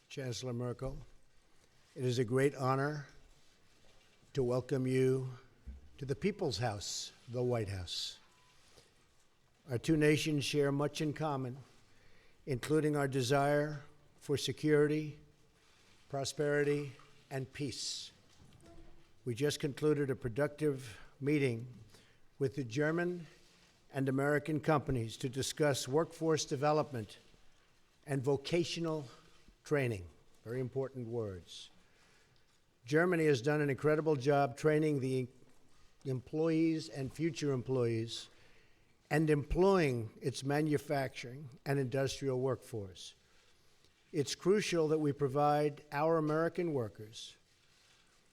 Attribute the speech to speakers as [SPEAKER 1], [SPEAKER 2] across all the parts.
[SPEAKER 1] Chancellor Merkel, it is a great honor to welcome you to the People's House, the White House. Our two nations share much in common, including our desire for security, prosperity, and peace. We just concluded a productive meeting with the German and American companies to discuss workforce development and vocational training, very important words. Germany has done an incredible job training the employees and future employees and employing its manufacturing and industrial workforce. It's crucial that we provide our American workers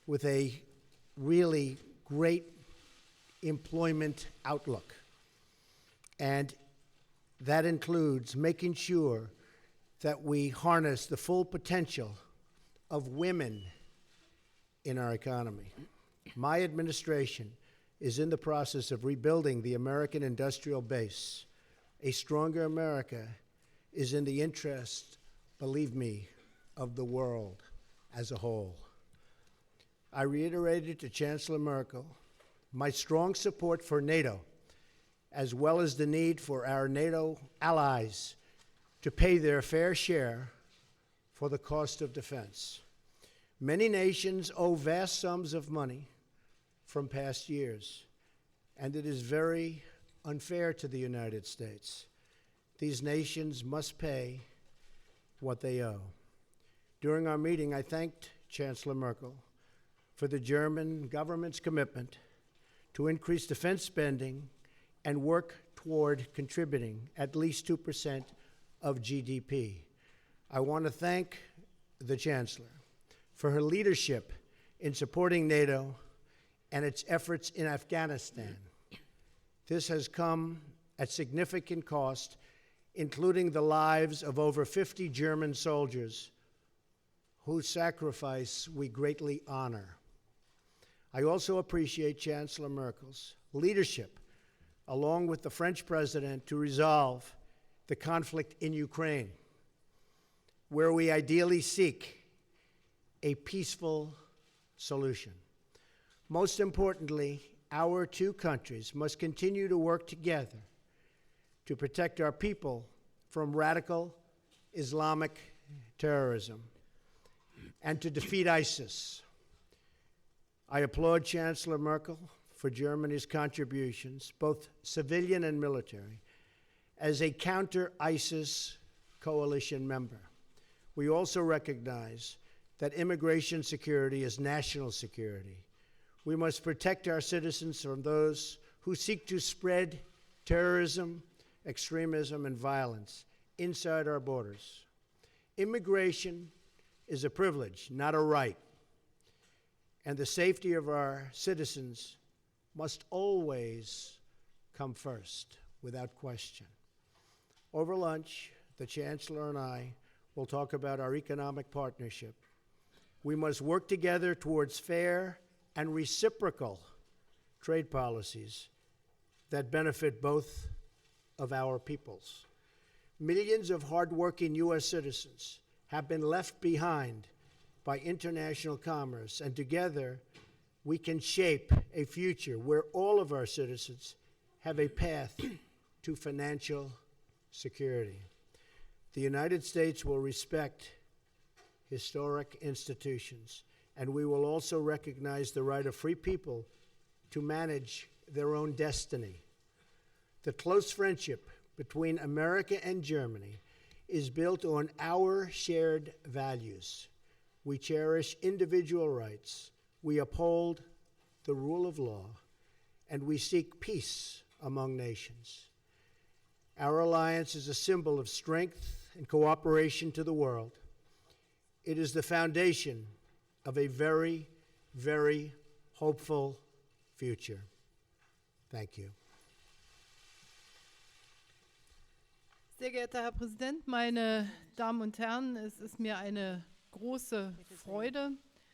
[SPEAKER 1] with a really great employment outlook. And that includes making sure that we harness the full potential of women in our economy. My administration is in the process of rebuilding the American industrial base. A stronger America is in the interest, believe me, of the world as a whole. I reiterated to Chancellor Merkel my strong support for NATO, as well as the need for our NATO allies to pay their fair share for the cost of defense. Many nations owe vast sums of money from past years, and it is very unfair to the United States. These nations must pay what they owe. During our meeting, I thanked Chancellor Merkel for the German government's commitment to increase defense spending and work toward contributing at least 2% of GDP. I want to thank the Chancellor for her leadership in supporting NATO and its efforts in Afghanistan. This has come at significant cost, including the lives of over 50 German soldiers whose sacrifice we greatly honor. I also appreciate Chancellor Merkel's leadership, along with the French president, to resolve the conflict in Ukraine, where we ideally seek a peaceful solution. Most importantly, our two countries must continue to work together to protect our people from radical Islamic terrorism and to defeat ISIS. I applaud Chancellor Merkel for Germany's contributions, both civilian and military, as a counter-ISIS coalition member. We also recognize that immigration security is national security. We must protect our citizens from those who seek to spread terrorism, extremism, and violence inside our borders. Immigration is a privilege, not a right. And the safety of our citizens must always come first, without question. Over lunch, the Chancellor and I will talk about our economic partnership. We must work together towards fair and reciprocal trade policies that benefit both of our peoples. Millions of hardworking U.S. citizens have been left behind by international commerce, and together we can shape a future where all of our citizens have a path to financial security. The United States will respect historic institutions, and we will also recognize the right of free people to manage their own destiny. The close friendship between America and Germany is built on our shared values. We cherish individual rights, we uphold the rule of law, and we seek peace among nations. Our alliance is a symbol of strength and cooperation to the world. It is the foundation of a very, very hopeful future. Thank you.
[SPEAKER 2] Sehr geehrter Herr Präsident, meine Damen und Herren, es ist mir eine große Freude,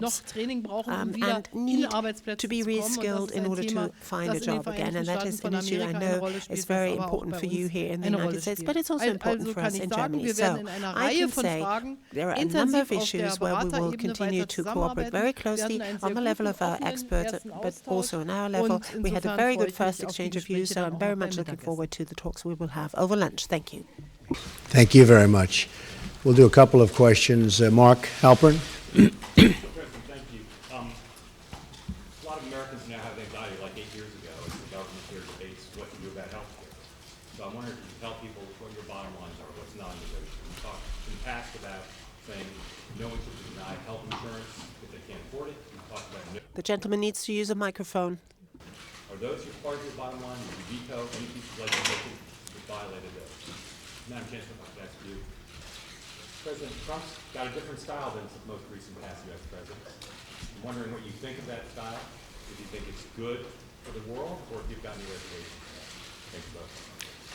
[SPEAKER 3] jobs,
[SPEAKER 2] Training brauchen, wieder
[SPEAKER 3] and
[SPEAKER 2] in
[SPEAKER 3] need
[SPEAKER 2] Arbeitsplätze
[SPEAKER 3] to be
[SPEAKER 2] zu kommen. Und das
[SPEAKER 3] reskilled
[SPEAKER 2] ist
[SPEAKER 3] in
[SPEAKER 2] ein
[SPEAKER 3] order
[SPEAKER 2] Thema,
[SPEAKER 3] to find a
[SPEAKER 2] das in den
[SPEAKER 3] job again.
[SPEAKER 2] Vereinigten
[SPEAKER 3] And that
[SPEAKER 2] Staaten
[SPEAKER 3] is
[SPEAKER 2] von
[SPEAKER 3] an issue I
[SPEAKER 2] Amerika eine
[SPEAKER 3] know
[SPEAKER 2] Rolle
[SPEAKER 3] is
[SPEAKER 2] spielt,
[SPEAKER 3] very
[SPEAKER 2] was aber auch
[SPEAKER 3] important
[SPEAKER 2] bei
[SPEAKER 3] for you
[SPEAKER 2] uns
[SPEAKER 3] here in the
[SPEAKER 2] eine
[SPEAKER 3] United
[SPEAKER 2] Rolle
[SPEAKER 3] States,
[SPEAKER 2] spielt.
[SPEAKER 3] but it's also important
[SPEAKER 2] Also
[SPEAKER 3] for
[SPEAKER 2] kann
[SPEAKER 3] us
[SPEAKER 2] ich
[SPEAKER 3] in
[SPEAKER 2] sagen,
[SPEAKER 3] Germany.
[SPEAKER 2] wir werden
[SPEAKER 3] So
[SPEAKER 2] in einer
[SPEAKER 3] I
[SPEAKER 2] Reihe
[SPEAKER 3] can
[SPEAKER 2] von
[SPEAKER 3] say
[SPEAKER 2] Fragen
[SPEAKER 3] there are a number of
[SPEAKER 2] intensiv auf der
[SPEAKER 3] issues where we will
[SPEAKER 2] Beraterebene
[SPEAKER 3] continue
[SPEAKER 2] weiter
[SPEAKER 3] to cooperate very
[SPEAKER 2] zusammenarbeiten. Wir
[SPEAKER 3] closely
[SPEAKER 2] hatten einen
[SPEAKER 3] on
[SPEAKER 2] sehr
[SPEAKER 3] the level
[SPEAKER 2] guten,
[SPEAKER 3] of our
[SPEAKER 2] offenen
[SPEAKER 3] experts,
[SPEAKER 2] ersten
[SPEAKER 3] but
[SPEAKER 2] Austausch
[SPEAKER 3] also on our level.
[SPEAKER 2] und
[SPEAKER 3] We had a
[SPEAKER 2] insofern
[SPEAKER 3] very
[SPEAKER 2] freue
[SPEAKER 3] good
[SPEAKER 2] ich mich
[SPEAKER 3] first
[SPEAKER 2] auf die
[SPEAKER 3] exchange of views,
[SPEAKER 2] Gespräche
[SPEAKER 3] so
[SPEAKER 2] dann
[SPEAKER 3] I'm
[SPEAKER 2] auch
[SPEAKER 3] very
[SPEAKER 2] noch beim
[SPEAKER 3] much looking
[SPEAKER 2] Mittagessen.
[SPEAKER 3] forward to the talks we will have over lunch. Thank you.
[SPEAKER 1] Thank you very much. We'll do a couple of questions. Mark Halpern.
[SPEAKER 4] President, thank you. A lot of Americans now have anxiety, like 8 years ago, as the government here debates what to do about health care. So tell people what your bottom lines are, what's non-negotiable. You talked in the past about saying no one should deny health insurance if they can't afford it. You talked about no.
[SPEAKER 3] The gentleman needs to use a microphone.
[SPEAKER 4] Are those your part of your bottom line? Would you veto any piece of legislation that violated those? Madam Chancellor, if I could ask you. President Trump's got a different style than the most recent past U.S. presidents. I'm wondering what you think of that style, if you think it's good for the world, or if you've got any reservations. Thank you both.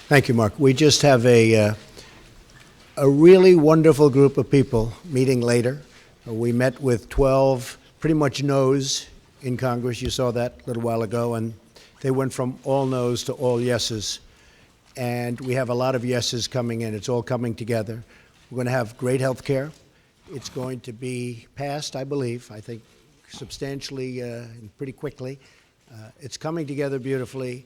[SPEAKER 1] Thank you, Mark. We just have a really wonderful group of people meeting later. We met with 12 pretty much no's in Congress. You saw that a little while ago, and they went from all no's to all yeses. And we have a lot of yeses coming in. It's all coming together. We're going to have great health care. It's going to be passed, I believe, I think substantially and pretty quickly. It's coming together beautifully.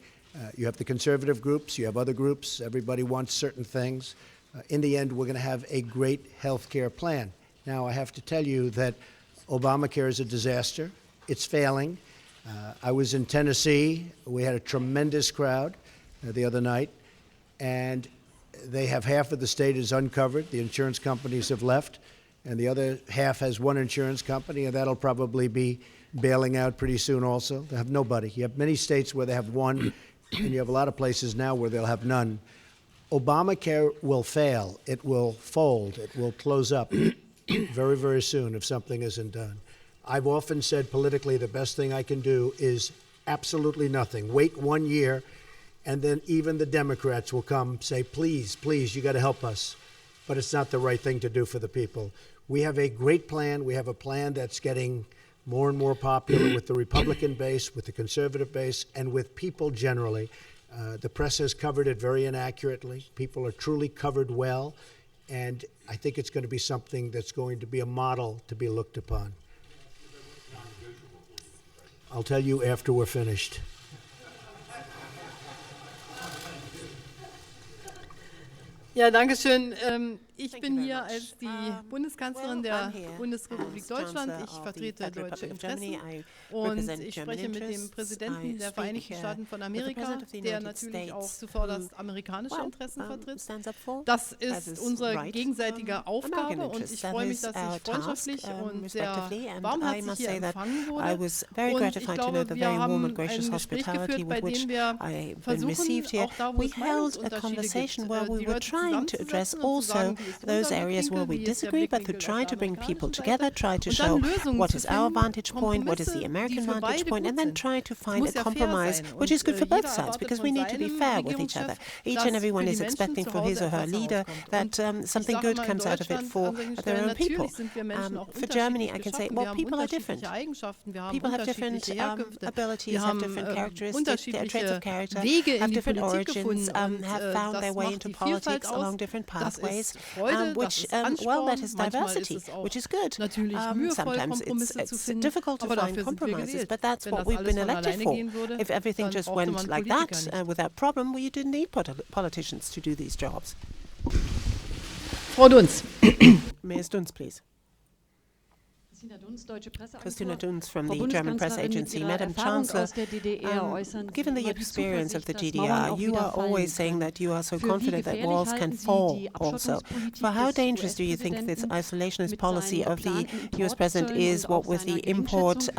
[SPEAKER 1] You have the conservative groups, you have other groups, everybody wants certain things. In the end, we're going to have a great health care plan. Now, I have to tell you that Obamacare is a disaster. It's failing. I was in Tennessee. We had a tremendous crowd the other night, and they have half of the state is uncovered. The insurance companies have left, and the other half has one insurance company, and that'll probably be bailing out pretty soon also. They have nobody. You have many states where they have one, and you have a lot of places now where they'll have none. Obamacare will fail. It will fold. It will close up very, very soon if something isn't done. I've often said politically the best thing I can do is absolutely nothing. Wait 1 year, and then even the Democrats will come say, please, please, you got to help us. But it's not the right thing to do for the people. We have a great plan. We have a plan that's getting more and more popular with the Republican base, with the conservative base, and with people generally. The press has covered it very inaccurately. People are truly covered well, and I think it's going to be something that's going to be a model to be looked upon. I'll tell you after we're finished.
[SPEAKER 2] Ja, danke schön. Ich
[SPEAKER 3] Thank
[SPEAKER 2] bin
[SPEAKER 3] you very
[SPEAKER 2] hier
[SPEAKER 3] much.
[SPEAKER 2] als die Bundeskanzlerin
[SPEAKER 3] well, I'm
[SPEAKER 2] der
[SPEAKER 3] here
[SPEAKER 2] Bundesrepublik
[SPEAKER 3] as
[SPEAKER 2] Deutschland.
[SPEAKER 3] Chancellor
[SPEAKER 2] Ich
[SPEAKER 3] of the
[SPEAKER 2] vertrete
[SPEAKER 3] Federal
[SPEAKER 2] deutsche
[SPEAKER 3] Republic of Germany.
[SPEAKER 2] Interessen
[SPEAKER 3] I
[SPEAKER 2] und
[SPEAKER 3] represent
[SPEAKER 2] ich
[SPEAKER 3] German
[SPEAKER 2] spreche mit dem
[SPEAKER 3] interests.
[SPEAKER 2] Präsidenten
[SPEAKER 3] I
[SPEAKER 2] der
[SPEAKER 3] speak
[SPEAKER 2] Vereinigten Staaten von
[SPEAKER 3] with the
[SPEAKER 2] Amerika,
[SPEAKER 3] President of the
[SPEAKER 2] der
[SPEAKER 3] United
[SPEAKER 2] natürlich auch
[SPEAKER 3] States,
[SPEAKER 2] zuvorderst amerikanische Interessen vertritt.
[SPEAKER 3] stands up for,
[SPEAKER 2] Das
[SPEAKER 3] as
[SPEAKER 2] ist
[SPEAKER 3] is
[SPEAKER 2] unsere
[SPEAKER 3] right,
[SPEAKER 2] gegenseitige Aufgabe
[SPEAKER 3] American
[SPEAKER 2] und
[SPEAKER 3] interests.
[SPEAKER 2] ich
[SPEAKER 3] That
[SPEAKER 2] freue mich,
[SPEAKER 3] is
[SPEAKER 2] dass
[SPEAKER 3] our
[SPEAKER 2] ich freundschaftlich
[SPEAKER 3] task,
[SPEAKER 2] und sehr
[SPEAKER 3] respectively, and I
[SPEAKER 2] warmherzig
[SPEAKER 3] must
[SPEAKER 2] hier
[SPEAKER 3] say that
[SPEAKER 2] empfangen
[SPEAKER 3] I
[SPEAKER 2] wurde.
[SPEAKER 3] was very
[SPEAKER 2] Und ich
[SPEAKER 3] gratified to know
[SPEAKER 2] glaube,
[SPEAKER 3] the
[SPEAKER 2] wir
[SPEAKER 3] very warm
[SPEAKER 2] haben
[SPEAKER 3] and gracious
[SPEAKER 2] ein Gespräch
[SPEAKER 3] hospitality
[SPEAKER 2] geführt, bei
[SPEAKER 3] with which
[SPEAKER 2] dem wir
[SPEAKER 3] I've been
[SPEAKER 2] versuchen,
[SPEAKER 3] received here.
[SPEAKER 2] auch da, wo
[SPEAKER 3] We
[SPEAKER 2] es
[SPEAKER 3] held a
[SPEAKER 2] Meinungsunterschiede
[SPEAKER 3] conversation
[SPEAKER 2] gibt,
[SPEAKER 3] where we
[SPEAKER 2] die
[SPEAKER 3] were
[SPEAKER 2] Leute
[SPEAKER 3] trying to address
[SPEAKER 2] zusammenzusetzen und zu
[SPEAKER 3] also
[SPEAKER 2] sagen, wie ist
[SPEAKER 3] those
[SPEAKER 2] unser
[SPEAKER 3] areas where we
[SPEAKER 2] Blickwinkel, wie ist der
[SPEAKER 3] disagree, but to
[SPEAKER 2] Blickwinkel
[SPEAKER 3] try
[SPEAKER 2] auf
[SPEAKER 3] to
[SPEAKER 2] der
[SPEAKER 3] bring people
[SPEAKER 2] amerikanischen
[SPEAKER 3] together,
[SPEAKER 2] Seite
[SPEAKER 3] try to
[SPEAKER 2] und dann
[SPEAKER 3] show
[SPEAKER 2] Lösungen
[SPEAKER 3] what
[SPEAKER 2] zu
[SPEAKER 3] is our
[SPEAKER 2] finden,
[SPEAKER 3] vantage point, what is the
[SPEAKER 2] Kompromisse, die
[SPEAKER 3] American
[SPEAKER 2] für
[SPEAKER 3] vantage
[SPEAKER 2] beide
[SPEAKER 3] point,
[SPEAKER 2] gut
[SPEAKER 3] and then
[SPEAKER 2] sind.
[SPEAKER 3] try to
[SPEAKER 2] Es
[SPEAKER 3] find
[SPEAKER 2] muss
[SPEAKER 3] a
[SPEAKER 2] ja fair
[SPEAKER 3] compromise
[SPEAKER 2] sein
[SPEAKER 3] which
[SPEAKER 2] und
[SPEAKER 3] is good for
[SPEAKER 2] jeder
[SPEAKER 3] both sides,
[SPEAKER 2] erwartet
[SPEAKER 3] because
[SPEAKER 2] von
[SPEAKER 3] we need to be
[SPEAKER 2] seinem
[SPEAKER 3] fair with each other.
[SPEAKER 2] Regierungschef,
[SPEAKER 3] Each
[SPEAKER 2] dass
[SPEAKER 3] and everyone
[SPEAKER 2] für
[SPEAKER 3] is
[SPEAKER 2] die Menschen
[SPEAKER 3] expecting
[SPEAKER 2] zu
[SPEAKER 3] for his
[SPEAKER 2] Hause
[SPEAKER 3] or her
[SPEAKER 2] etwas
[SPEAKER 3] leader
[SPEAKER 2] herauskommt.
[SPEAKER 3] that
[SPEAKER 2] Und ich
[SPEAKER 3] something
[SPEAKER 2] sage
[SPEAKER 3] good
[SPEAKER 2] immer in
[SPEAKER 3] comes out of it
[SPEAKER 2] Deutschland
[SPEAKER 3] for
[SPEAKER 2] an solchen
[SPEAKER 3] their
[SPEAKER 2] Stellen,
[SPEAKER 3] own people.
[SPEAKER 2] natürlich sind wir Menschen auch
[SPEAKER 3] For Germany, I
[SPEAKER 2] unterschiedlich
[SPEAKER 3] can say,
[SPEAKER 2] geschaffen.
[SPEAKER 3] well,
[SPEAKER 2] Wir haben
[SPEAKER 3] people are different.
[SPEAKER 2] unterschiedliche Eigenschaften, wir haben
[SPEAKER 3] People have different
[SPEAKER 2] unterschiedliche Herkünfte,
[SPEAKER 3] abilities,
[SPEAKER 2] wir
[SPEAKER 3] have
[SPEAKER 2] haben
[SPEAKER 3] different characteristics, traits of
[SPEAKER 2] unterschiedliche
[SPEAKER 3] character,
[SPEAKER 2] Wege in
[SPEAKER 3] have
[SPEAKER 2] die
[SPEAKER 3] different
[SPEAKER 2] Politik
[SPEAKER 3] origins,
[SPEAKER 2] gefunden und
[SPEAKER 3] have found their
[SPEAKER 2] das
[SPEAKER 3] way
[SPEAKER 2] macht
[SPEAKER 3] into
[SPEAKER 2] die Vielfalt
[SPEAKER 3] politics
[SPEAKER 2] aus.
[SPEAKER 3] along different
[SPEAKER 2] Das
[SPEAKER 3] pathways,
[SPEAKER 2] ist Freude, das
[SPEAKER 3] which,
[SPEAKER 2] ist
[SPEAKER 3] well,
[SPEAKER 2] Ansporn,
[SPEAKER 3] that is
[SPEAKER 2] manchmal ist
[SPEAKER 3] diversity,
[SPEAKER 2] es auch
[SPEAKER 3] which is good.
[SPEAKER 2] natürlich mühevoll,
[SPEAKER 3] Sometimes
[SPEAKER 2] Kompromisse zu
[SPEAKER 3] it's
[SPEAKER 2] finden,
[SPEAKER 3] difficult to
[SPEAKER 2] aber
[SPEAKER 3] find
[SPEAKER 2] dafür sind wir
[SPEAKER 3] compromises,
[SPEAKER 2] gewählt.
[SPEAKER 3] but that's
[SPEAKER 2] Wenn
[SPEAKER 3] what
[SPEAKER 2] das
[SPEAKER 3] we've
[SPEAKER 2] alles
[SPEAKER 3] been
[SPEAKER 2] von
[SPEAKER 3] elected
[SPEAKER 2] alleine
[SPEAKER 3] for.
[SPEAKER 2] gehen würde,
[SPEAKER 3] If everything
[SPEAKER 2] dann
[SPEAKER 3] just
[SPEAKER 2] brauchte
[SPEAKER 3] went
[SPEAKER 2] man
[SPEAKER 3] like
[SPEAKER 2] Politiker
[SPEAKER 3] that
[SPEAKER 2] nicht.
[SPEAKER 3] without problem, well, you didn't need politicians to do these jobs.
[SPEAKER 2] Frau Dunz.
[SPEAKER 3] Ms. Dunz, please. Christina Dunz from the German Press Agency. Madam Chancellor, given the experience of the GDR, you are always saying that you are so confident that walls can fall also. For how dangerous do you think this isolationist policy of the US President is, what with the import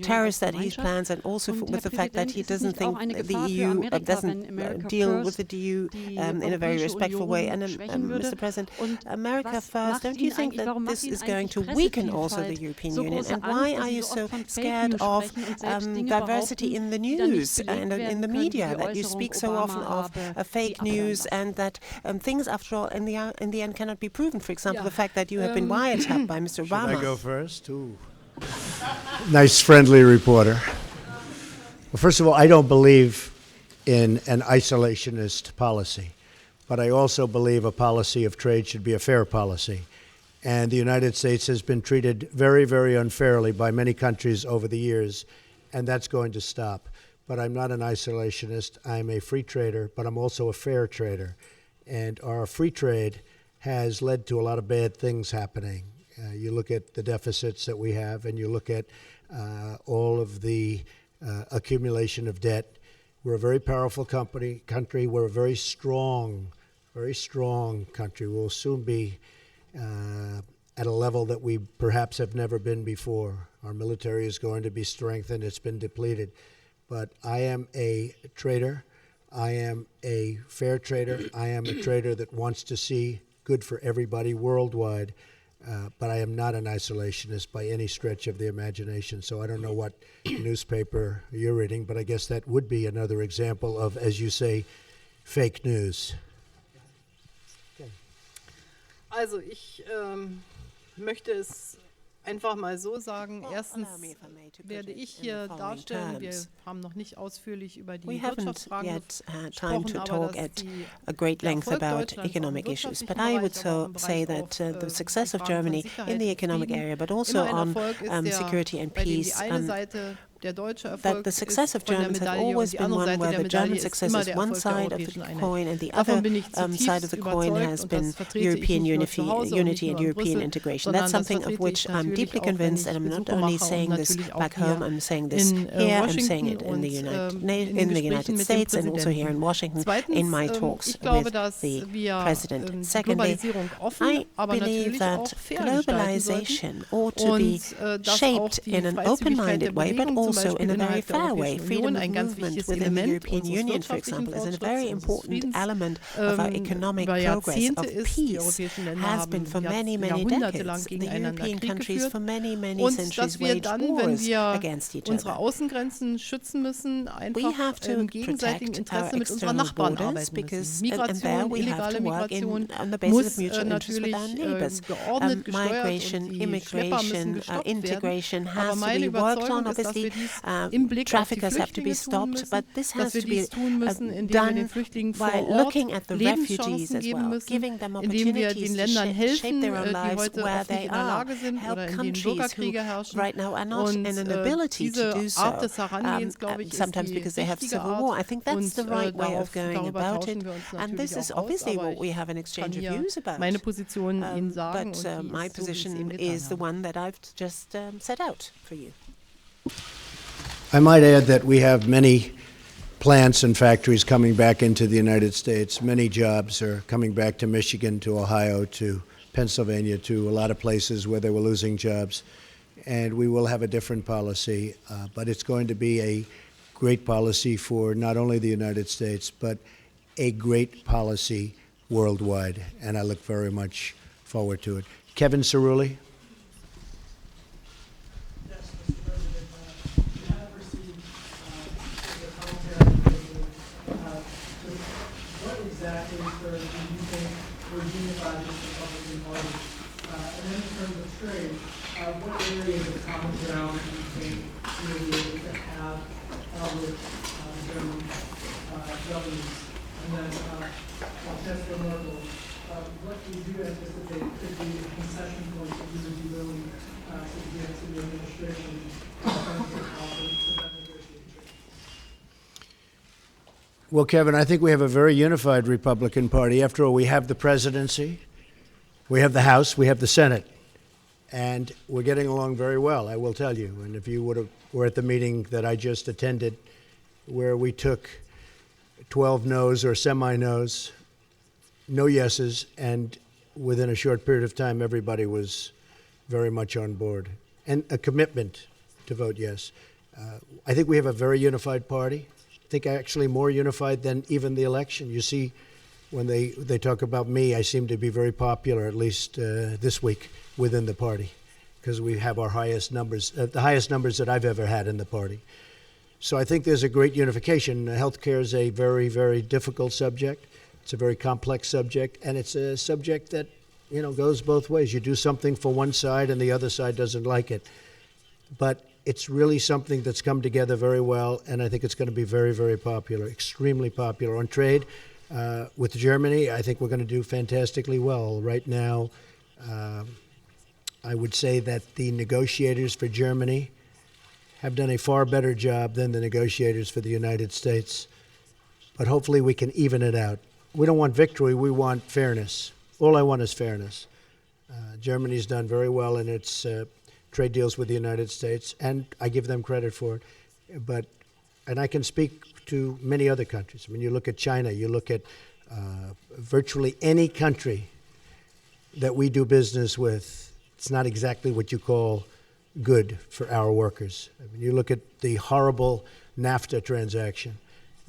[SPEAKER 3] tariffs that he plans, and also with the fact that he doesn't think the EU doesn't deal with the EU in a very respectful way? And Mr. President, America first, don't you think that this is going to weaken also the European Union? And why are you so scared of diversity in the news and in the media, that you speak so often of fake news and that things, after all, in the end cannot be proven? For example, the fact that you have been wiretapped by Mr. Obama.
[SPEAKER 1] Should I go first? Ooh. Nice, friendly reporter. Well, first of all, I don't believe in an isolationist policy, but I also believe a policy of trade should be a fair policy. And the United States has been treated very, very unfairly by many countries over the years, and that's going to stop. But I'm not an isolationist. I'm a free trader, but I'm also a fair trader. And our free trade has led to a lot of bad things happening. You look at the deficits that we have, and you look at all of the accumulation of debt. We're a very powerful country. We're a very strong country. We'll soon be at a level that we perhaps have never been before. Our military is going to be strengthened. It's been depleted. But I am a trader. I am a fair trader. I am a trader that wants to see good for everybody worldwide. But I am not an isolationist by any stretch of the imagination. So I don't know what newspaper you're reading, but I guess that would be another example of, as you say, fake news. Okay.
[SPEAKER 2] Also ich möchte es einfach mal so sagen. Erstens werde ich hier darstellen, wir haben noch nicht ausführlich über die Wirtschaftsfragen gesprochen, aber dass die Erfolg Deutschlands
[SPEAKER 3] economic issues. But I would say that the success of Germany in the economic area, but also on security and peace, that the success of Germans have always been one where the German success is one side of the coin and the other side of the coin has been European unity and European integration. That's something of which I'm deeply convinced, and I'm not only saying this back home, I'm saying this here, I'm saying it in the United States and also here in Washington in my talks with the President. Secondly, I believe that globalization ought to be shaped in an open-minded way, but also in a very fair way. Freedom of movement within the European Union, for example, is a very important element of our economic progress, of peace, has been for many, many decades. The European countries for many, many centuries waged wars against each other. We have to protect our external borders because, and there we have to work on the basis of mutual interest with our neighbors. Migration, immigration, integration has to be worked on, obviously. Traffickers have to be stopped, but this has to be done by looking at the refugees as well, giving them opportunities to shape their own lives where they are, help countries who right now are not in an ability to do so, sometimes because they have civil war. I think that's the right way of going about it, and this is obviously what we have an exchange of views about. But my position is the one that I've just set out for you.
[SPEAKER 1] I might add that we have many plants and factories coming back into the United States. Many jobs are coming back to Michigan, to Ohio, to Pennsylvania, to a lot of places where they were losing jobs. And we will have a different policy, but it's going to be a great policy for not only the United States, but a great policy worldwide. And I look very much forward to it. Kevin Cerulli.
[SPEAKER 5] Exactly, sir, do you think we're unified as the Republican Party? And then in terms of trade, what areas of common ground do you think we'll be able to have with German governments? And then Chancellor Merkel, what do you anticipate could be the concession points that you would be willing to give to the administration in terms of how to that negotiation?
[SPEAKER 1] Well, Kevin, I think we have a very unified Republican Party. After all, we have the presidency, we have the House, we have the Senate, and we're getting along very well, I will tell you. And if you were at the meeting that I just attended, where we took 12 no's or semi-no's, no yeses, and within a short period of time, everybody was very much on board, and a commitment to vote yes. I think we have a very unified party. I think actually more unified than even the election. You see, when they talk about me, I seem to be very popular, at least this week, within the party, because we have our highest numbers, the highest numbers that I've ever had in the party. So I think there's a great unification. Healthcare is a very, very difficult subject. It's a very complex subject, and it's a subject that, you know, goes both ways. You do something for one side and the other side doesn't like it. But it's really something that's come together very well, and I think it's going to be very, very popular, extremely popular. On trade, with Germany, I think we're going to do fantastically well. Right now, I would say that the negotiators for Germany have done a far better job than the negotiators for the United States. But hopefully we can even it out. We don't want victory, we want fairness. All I want is fairness. Germany's done very well in its trade deals with the United States, and I give them credit for it. And I can speak to many other countries. I mean, you look at China, you look at virtually any country that we do business with, it's not exactly what you call good for our workers. I mean, you look at the horrible NAFTA transaction.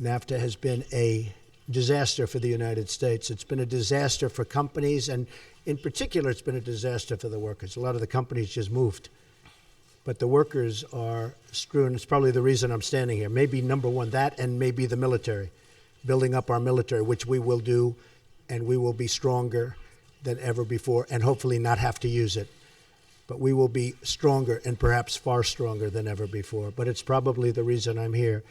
[SPEAKER 1] NAFTA has been a disaster for the United States. It's been a disaster for companies, and in particular, it's been a disaster for the workers. A lot of the companies just moved. But the workers are strewn. It's probably the reason I'm standing here. Maybe number one, that, and maybe the military, building up our military, which we will do, and we will be stronger than ever before, and hopefully not have to use it. But we will be stronger, and perhaps far stronger than ever before. But it's probably the reason I'm here,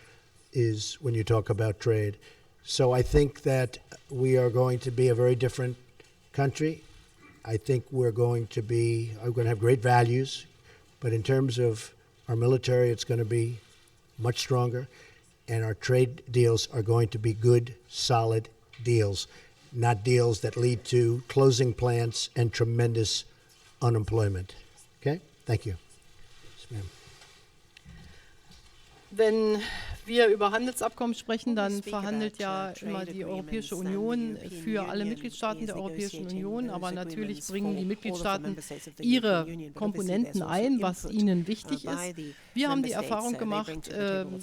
[SPEAKER 1] is when you talk about trade. So I think that we are going to be a very different country. I think we're going to have great values. But in terms of our military, it's going to be much stronger, and our trade deals are going to be good, solid deals, not deals that lead to closing plants and tremendous unemployment. Okay? Thank you. Yes, ma'am.
[SPEAKER 2] Wenn wir über Handelsabkommen sprechen, dann verhandelt ja immer die Europäische Union für alle Mitgliedstaaten der Europäischen Union, aber natürlich bringen die Mitgliedstaaten ihre Komponenten ein, was ihnen wichtig ist. Wir haben die Erfahrung gemacht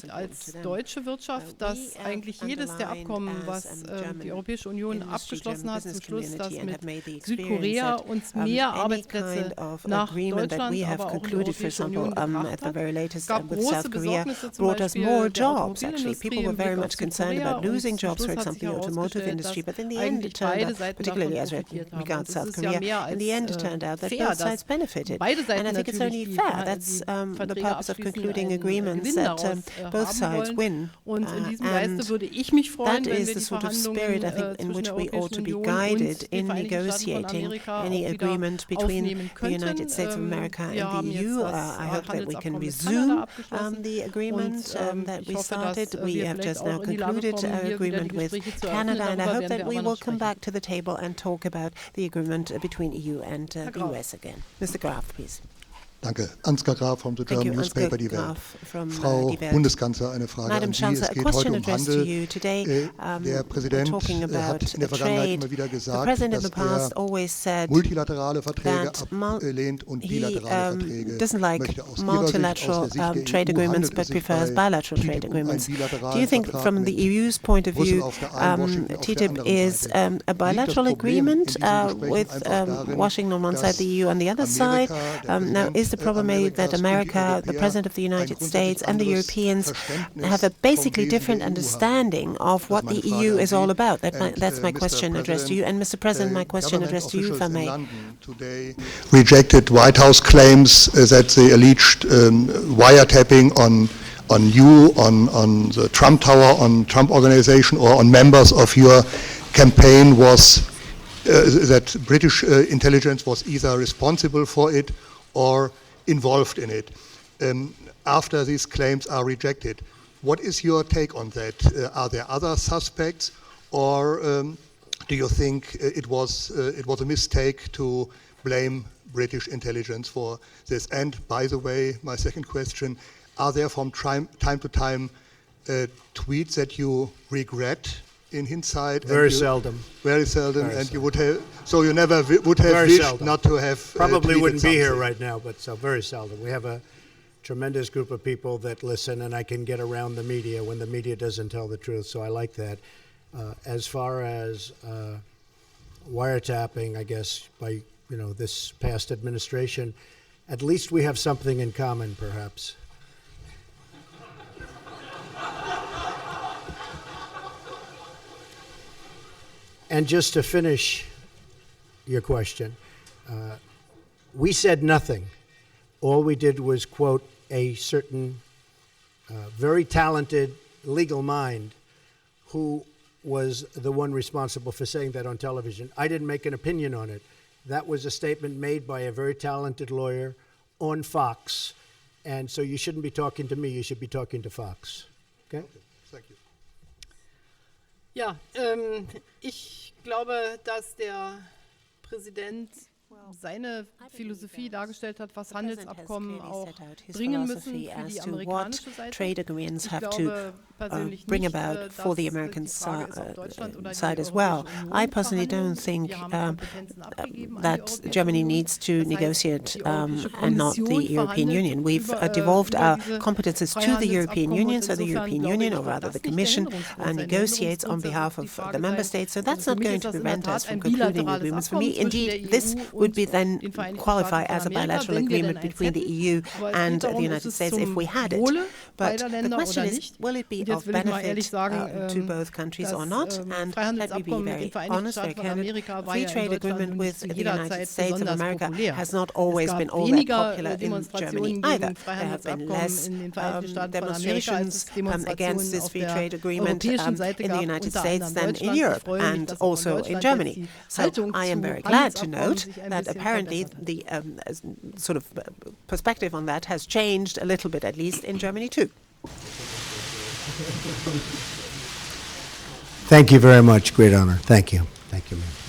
[SPEAKER 2] als deutsche Wirtschaft, dass eigentlich jedes der Abkommen, was die Europäische Union abgeschlossen hat, zum Schluss das mit Südkorea uns mehr Arbeitsplätze nach Deutschland, aber auch in die Europäische Union gebracht hat. Es gab große Besorgnisse zum Beispiel der
[SPEAKER 3] Actually, people were very much concerned about losing jobs, for example, the automotive industry, but in the end it turned out, particularly as regards South Korea, in the end it turned out that both sides benefited. And I think it's only fair. That's the purpose of concluding agreements, that both sides win. And that is the sort of spirit, I think, in which we ought to be guided in negotiating any agreement between the United States of America and the EU. I hope that we can resume the agreement that we started. We have just now concluded our agreement with Canada, and I hope that we will come back to the table and talk about the agreement between EU and the US again. Mr. Graf, please.
[SPEAKER 6] Danke. Ansgar Graf from the German newspaper Die Welt. Frau Bundeskanzler, eine Frage an Sie. Es geht heute um Handel. Der Präsident hat in der Vergangenheit immer wieder gesagt, dass er multilaterale Verträge ablehnt und bilaterale Verträge möchte. Aus
[SPEAKER 3] multilateral trade agreements but prefers bilateral trade agreements. Do you think from the EU's point of view, TTIP is a bilateral agreement with Washington on one side, the EU on the other side? Now, is the problem that America, the President of the United States and the Europeans have a basically different understanding of what the EU is all about? That's my question addressed to you. And Mr. President, my question addressed to you, if I may.
[SPEAKER 6] Today rejected White House claims that the alleged wiretapping on you, on the Trump Tower, on Trump Organization, or on members of your campaign was that British intelligence was either responsible for it or involved in it. After these claims are rejected, what is your take on that? Are there other suspects, or do you think it was a mistake to blame British intelligence for this? And by the way, my second question, are there from time to time tweets that you regret in hindsight?
[SPEAKER 1] Very seldom.
[SPEAKER 6] Very seldom, and you would have, so you never would have
[SPEAKER 1] very
[SPEAKER 6] wished
[SPEAKER 1] seldom.
[SPEAKER 6] Not to have
[SPEAKER 1] probably wouldn't
[SPEAKER 6] something.
[SPEAKER 1] be here right now, but so very seldom. We have a tremendous group of people that listen, and I can get around the media when the media doesn't tell the truth, so I like that. As far as wiretapping, I guess, by this past administration, at least we have something in common, perhaps. And just to finish your question, we said nothing. All we did was quote a certain very talented legal mind who was the one responsible for saying that on television. I didn't make an opinion on it. That was a statement made by a very talented lawyer on Fox. And so you shouldn't be talking to me, you should be talking to Fox. Okay?
[SPEAKER 6] Thank you.
[SPEAKER 2] Ja, ich glaube, dass der Präsident seine Philosophie dargestellt hat, was Handelsabkommen auch
[SPEAKER 3] set out his
[SPEAKER 2] bringen müssen
[SPEAKER 3] philosophy
[SPEAKER 2] für die
[SPEAKER 3] as to what
[SPEAKER 2] amerikanische Seite.
[SPEAKER 3] trade agreements
[SPEAKER 2] Ich
[SPEAKER 3] have to
[SPEAKER 2] glaube persönlich
[SPEAKER 3] bring
[SPEAKER 2] nicht,
[SPEAKER 3] about for the
[SPEAKER 2] dass
[SPEAKER 3] American
[SPEAKER 2] die Frage ist, ob Deutschland oder die
[SPEAKER 3] side as well.
[SPEAKER 2] Europäische Union
[SPEAKER 3] I personally don't
[SPEAKER 2] verhandeln.
[SPEAKER 3] think
[SPEAKER 2] Wir haben Kompetenzen abgegeben an die
[SPEAKER 3] that
[SPEAKER 2] Europäische
[SPEAKER 3] Germany
[SPEAKER 2] Union.
[SPEAKER 3] needs to
[SPEAKER 2] Das heißt,
[SPEAKER 3] negotiate
[SPEAKER 2] die Europäische
[SPEAKER 3] and not the
[SPEAKER 2] Kommission
[SPEAKER 3] European
[SPEAKER 2] verhandelt
[SPEAKER 3] Union. We've
[SPEAKER 2] über,
[SPEAKER 3] devolved
[SPEAKER 2] über
[SPEAKER 3] our
[SPEAKER 2] diese
[SPEAKER 3] competences to the European
[SPEAKER 2] Freihandelsabkommen
[SPEAKER 3] Union,
[SPEAKER 2] und
[SPEAKER 3] so the
[SPEAKER 2] insofern
[SPEAKER 3] European
[SPEAKER 2] glaube
[SPEAKER 3] Union,
[SPEAKER 2] ich,
[SPEAKER 3] or
[SPEAKER 2] wird
[SPEAKER 3] rather
[SPEAKER 2] das
[SPEAKER 3] the
[SPEAKER 2] nicht der
[SPEAKER 3] Commission,
[SPEAKER 2] Hindrungsgrund sein. Der
[SPEAKER 3] negotiates on
[SPEAKER 2] Hindrungsgrund
[SPEAKER 3] behalf
[SPEAKER 2] wird die
[SPEAKER 3] of
[SPEAKER 2] Frage
[SPEAKER 3] the member
[SPEAKER 2] sein,
[SPEAKER 3] states. So
[SPEAKER 2] also
[SPEAKER 3] that's
[SPEAKER 2] für
[SPEAKER 3] not
[SPEAKER 2] mich
[SPEAKER 3] going
[SPEAKER 2] ist
[SPEAKER 3] to
[SPEAKER 2] das in
[SPEAKER 3] prevent
[SPEAKER 2] der
[SPEAKER 3] us
[SPEAKER 2] Tat
[SPEAKER 3] from
[SPEAKER 2] ein
[SPEAKER 3] concluding
[SPEAKER 2] bilaterales
[SPEAKER 3] agreements. For me,
[SPEAKER 2] Abkommen zwischen der
[SPEAKER 3] indeed, this
[SPEAKER 2] EU
[SPEAKER 3] would
[SPEAKER 2] und
[SPEAKER 3] be then
[SPEAKER 2] den Vereinigten
[SPEAKER 3] qualify
[SPEAKER 2] Staaten
[SPEAKER 3] as a
[SPEAKER 2] von Amerika,
[SPEAKER 3] bilateral
[SPEAKER 2] wenn wir
[SPEAKER 3] agreement
[SPEAKER 2] denn eins
[SPEAKER 3] between the
[SPEAKER 2] hätten.
[SPEAKER 3] EU
[SPEAKER 2] Aber es geht
[SPEAKER 3] and the
[SPEAKER 2] darum, ist
[SPEAKER 3] United
[SPEAKER 2] es
[SPEAKER 3] States if
[SPEAKER 2] zum
[SPEAKER 3] we had it.
[SPEAKER 2] Wohle
[SPEAKER 3] But
[SPEAKER 2] beider
[SPEAKER 3] the
[SPEAKER 2] Länder
[SPEAKER 3] question
[SPEAKER 2] oder
[SPEAKER 3] is,
[SPEAKER 2] nicht?
[SPEAKER 3] will it be
[SPEAKER 2] Und
[SPEAKER 3] of
[SPEAKER 2] jetzt will ich mal ehrlich
[SPEAKER 3] benefit to
[SPEAKER 2] sagen,
[SPEAKER 3] both countries
[SPEAKER 2] das
[SPEAKER 3] or not? And let me be
[SPEAKER 2] Freihandelsabkommen mit
[SPEAKER 3] very
[SPEAKER 2] den Vereinigten
[SPEAKER 3] honest, very
[SPEAKER 2] Staaten von
[SPEAKER 3] candid.
[SPEAKER 2] Amerika
[SPEAKER 3] A
[SPEAKER 2] war
[SPEAKER 3] free
[SPEAKER 2] ja in
[SPEAKER 3] trade
[SPEAKER 2] Deutschland
[SPEAKER 3] agreement
[SPEAKER 2] nun
[SPEAKER 3] with
[SPEAKER 2] nicht zu
[SPEAKER 3] the
[SPEAKER 2] jeder
[SPEAKER 3] United
[SPEAKER 2] Zeit
[SPEAKER 3] States of
[SPEAKER 2] besonders
[SPEAKER 3] America
[SPEAKER 2] populär.
[SPEAKER 3] has not
[SPEAKER 2] Es
[SPEAKER 3] always
[SPEAKER 2] gab
[SPEAKER 3] been all that
[SPEAKER 2] weniger
[SPEAKER 3] popular in Germany
[SPEAKER 2] Demonstrationen
[SPEAKER 3] either.
[SPEAKER 2] gegen
[SPEAKER 3] There have been
[SPEAKER 2] Freihandelsabkommen
[SPEAKER 3] less
[SPEAKER 2] in den Vereinigten Staaten von Amerika, als
[SPEAKER 3] demonstrations
[SPEAKER 2] es
[SPEAKER 3] against
[SPEAKER 2] Demonstrationen
[SPEAKER 3] this
[SPEAKER 2] auf
[SPEAKER 3] free
[SPEAKER 2] der
[SPEAKER 3] trade agreement
[SPEAKER 2] europäischen Seite
[SPEAKER 3] in the
[SPEAKER 2] gab,
[SPEAKER 3] United
[SPEAKER 2] unter
[SPEAKER 3] States
[SPEAKER 2] anderem
[SPEAKER 3] than in
[SPEAKER 2] Deutschland. Ich
[SPEAKER 3] Europe
[SPEAKER 2] freue mich,
[SPEAKER 3] and
[SPEAKER 2] dass auch in
[SPEAKER 3] also in
[SPEAKER 2] Deutschland jetzt
[SPEAKER 3] Germany.
[SPEAKER 2] die
[SPEAKER 3] So
[SPEAKER 2] Haltung
[SPEAKER 3] I am
[SPEAKER 2] zu
[SPEAKER 3] very glad to
[SPEAKER 2] Handelsabkommen
[SPEAKER 3] note
[SPEAKER 2] sich ein
[SPEAKER 3] that
[SPEAKER 2] bisschen
[SPEAKER 3] apparently
[SPEAKER 2] verbessert hat.
[SPEAKER 3] the sort of perspective on that has changed a little bit, at least in Germany too.
[SPEAKER 1] Thank you very much. Great honor. Thank you. Thank you, ma'am.